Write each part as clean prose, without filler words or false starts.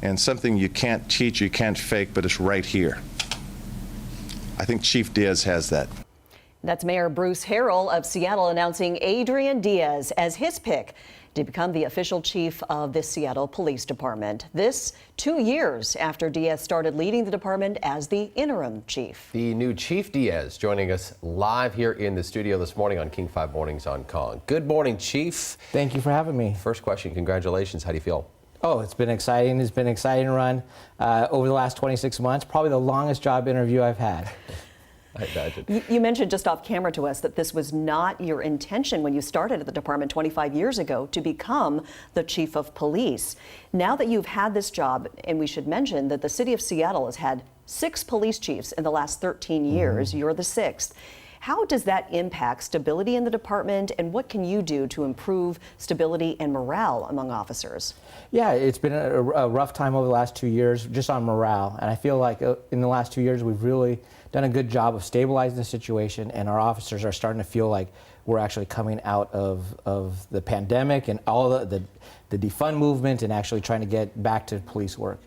and something you can't teach, you can't fake, but it's right here. I think Chief Diaz has that. That's Mayor Bruce Harrell of Seattle announcing Adrian Diaz as his pick to become the official chief of the Seattle Police Department. This 2 years after Diaz started leading the department as the interim chief. The new Chief Diaz joining us live here in the studio this morning on King 5 Mornings on Kong. Good morning, Chief. Thank you for having me. First question, congratulations. How do you feel? Oh, it's been exciting. It's been an exciting run over the last 26 months, probably the longest job interview I've had. I imagine. You mentioned just off camera to us that this was not your intention when you started at the department 25 years ago to become the chief of police. Now that you've had this job, and we should mention that the city of Seattle has had 6 police chiefs in the last 13 years, you're the 6th. How does that impact stability in the department, and what can you do to improve stability and morale among officers? Yeah, it's been a rough time over the last 2 years just on morale, and I feel like in the last 2 years we've really done a good job of stabilizing the situation, and our officers are starting to feel like we're actually coming out of the pandemic and all the defund movement and actually trying to get back to police work.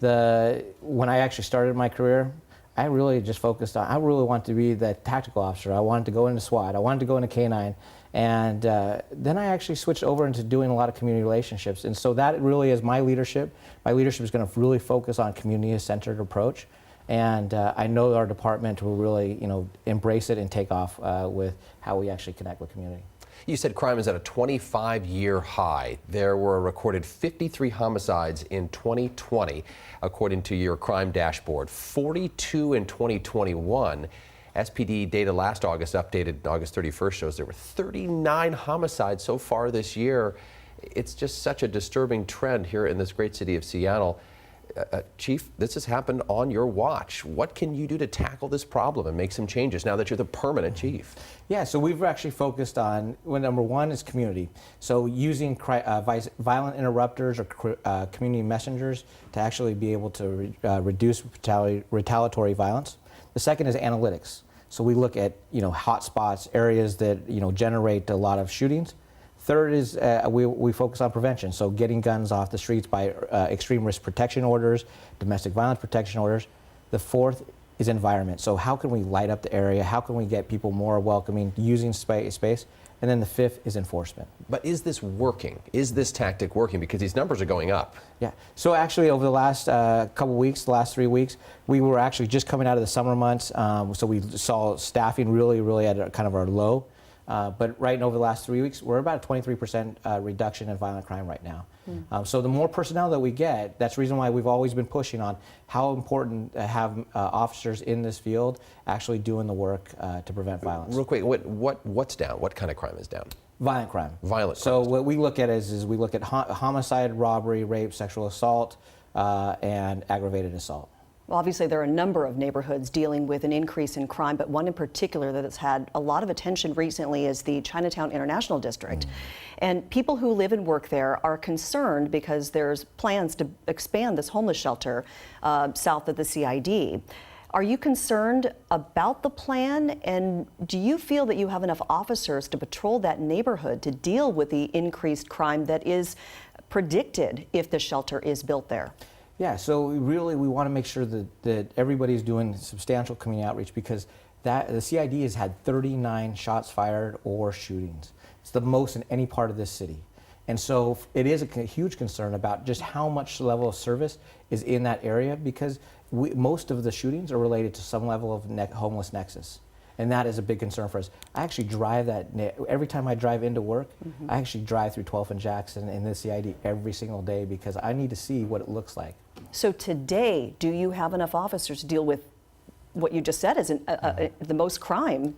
When I actually started my career, I really just focused on, I really wanted to be the tactical officer. I wanted to go into SWAT. I wanted to go into K-9. And then I actually switched over into doing a lot of community relationships. And so that really is my leadership. My leadership is going to really focus on community-centered approach. And I know our department will really, embrace it and take off with how we actually connect with community. You said crime is at a 25-year high. There were a recorded 53 homicides in 2020, according to your crime dashboard, 42 in 2021. SPD data last August, updated August 31st, shows there were 39 homicides so far this year. It's just such a disturbing trend here in this great city of Seattle. Chief, this has happened on your watch. What can you do to tackle this problem and make some changes now that you're the permanent chief? Yeah, so we've actually focused on, number one is community. So using violent interrupters or community messengers to actually be able to reduce retaliatory violence. The second is analytics. So we look at, hot spots, areas that, generate a lot of shootings. Third is we focus on prevention, so getting guns off the streets by extreme risk protection orders, domestic violence protection orders. The fourth is environment, so how can we light up the area? How can we get people more welcoming, using space? And then the fifth is enforcement. But is this working? Is this tactic working? Because these numbers are going up. Yeah, so actually over the last couple weeks, the last 3 weeks, we were actually just coming out of the summer months, so we saw staffing really at kind of our low. But right over the last 3 weeks, we're about a 23% reduction in violent crime right now. So the more personnel that we get, that's the reason why we've always been pushing on how important to have officers in this field actually doing the work to prevent violence. Real quick, what's down? What kind of crime is down? Violent crime. Violent crime. So what we look at is we look at homicide, robbery, rape, sexual assault, and aggravated assault. Well, obviously, there are a number of neighborhoods dealing with an increase in crime, but one in particular that has had a lot of attention recently is the Chinatown International District. And people who live and work there are concerned because there's plans to expand this homeless shelter south of the CID. Are you concerned about the plan, and do you feel that you have enough officers to patrol that neighborhood to deal with the increased crime that is predicted if the shelter is built there? Yeah, so we want to make sure that everybody's doing substantial community outreach, because the CID has had 39 shots fired or shootings. It's the most in any part of this city. And so it is a huge concern about just how much level of service is in that area, because most of the shootings are related to some level of homeless nexus. And that is a big concern for us. I actually drive every time I drive into work, I actually drive through 12th and Jackson and the CID every single day, because I need to see what it looks like. So today, do you have enough officers to deal with what you just said is the most crime?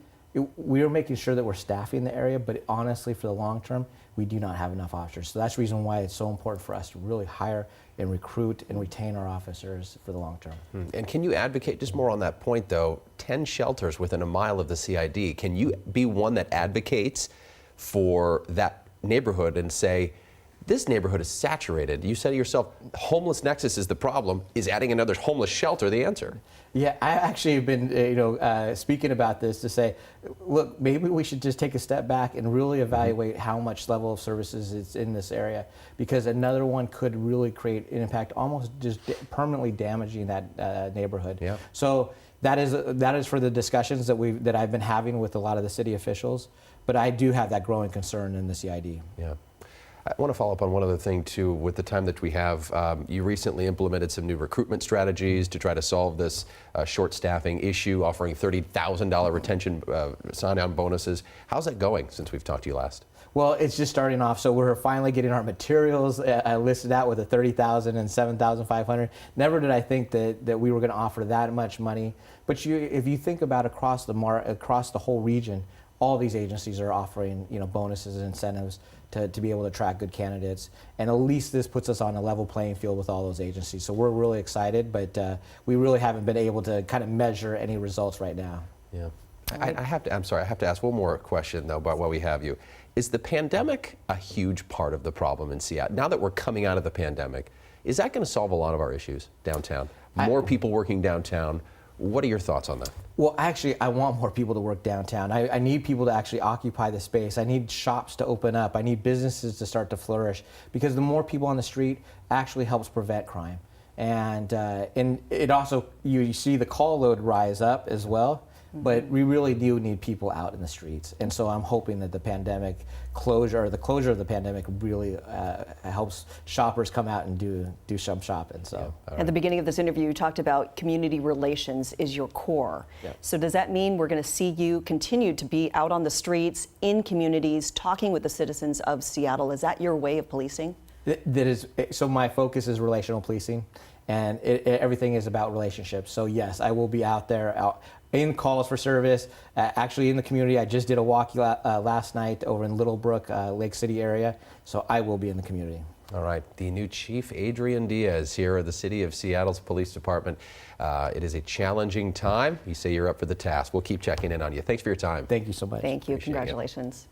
We are making sure that we're staffing the area, but honestly, for the long term, we do not have enough officers. So that's the reason why it's so important for us to really hire and recruit and retain our officers for the long term. And can you advocate, just more on that point though, 10 shelters within a mile of the CID, can you be one that advocates for that neighborhood and say, this neighborhood is saturated. You said to yourself, homeless nexus is the problem. Is adding another homeless shelter the answer? Yeah, I actually have been, speaking about this to say, look, maybe we should just take a step back and really evaluate how much level of services is in this area, because another one could really create an impact, almost just permanently damaging that neighborhood. Yeah. So that is for the discussions that I've been having with a lot of the city officials. But I do have that growing concern in the CID. Yeah. I want to follow up on one other thing, too. With the time that we have, you recently implemented some new recruitment strategies to try to solve this short staffing issue, offering $30,000 retention sign-on bonuses. How's that going since we've talked to you last? Well, it's just starting off. So we're finally getting our materials listed out with a $30,000 and $7,500. Never did I think that we were going to offer that much money. But if you think about across the whole region, all these agencies are offering, bonuses and incentives to be able to attract good candidates. And at least this puts us on a level playing field with all those agencies. So we're really excited, but we really haven't been able to kind of measure any results right now. Yeah. I'm sorry, I have to ask one more question, though, while we have you. Is the pandemic a huge part of the problem in Seattle? Now that we're coming out of the pandemic, is that going to solve a lot of our issues downtown? More people working downtown. What are your thoughts on that? Well, actually, I want more people to work downtown. I need people to actually occupy the space. I need shops to open up. I need businesses to start to flourish, because the more people on the street actually helps prevent crime. And it also, you see the call load rise up as well. But we really do need people out in the streets. And so I'm hoping that the closure of the pandemic really helps shoppers come out and do some shopping. So. Yeah. At the beginning of this interview, you talked about community relations is your core. Yeah. So does that mean we're going to see you continue to be out on the streets, in communities, talking with the citizens of Seattle? Is that your way of policing? That is, so my focus is relational policing, and everything is about relationships. So yes, I will be out there, in calls for service, actually in the community. I just did a walk last night over in Little Brook, Lake City area, so I will be in the community. All right, the new Chief Adrian Diaz here at the City of Seattle's Police Department. It is a challenging time. You say you're up for the task. We'll keep checking in on you. Thanks for your time. Thank you so much. Thank you. Appreciate it. Congratulations.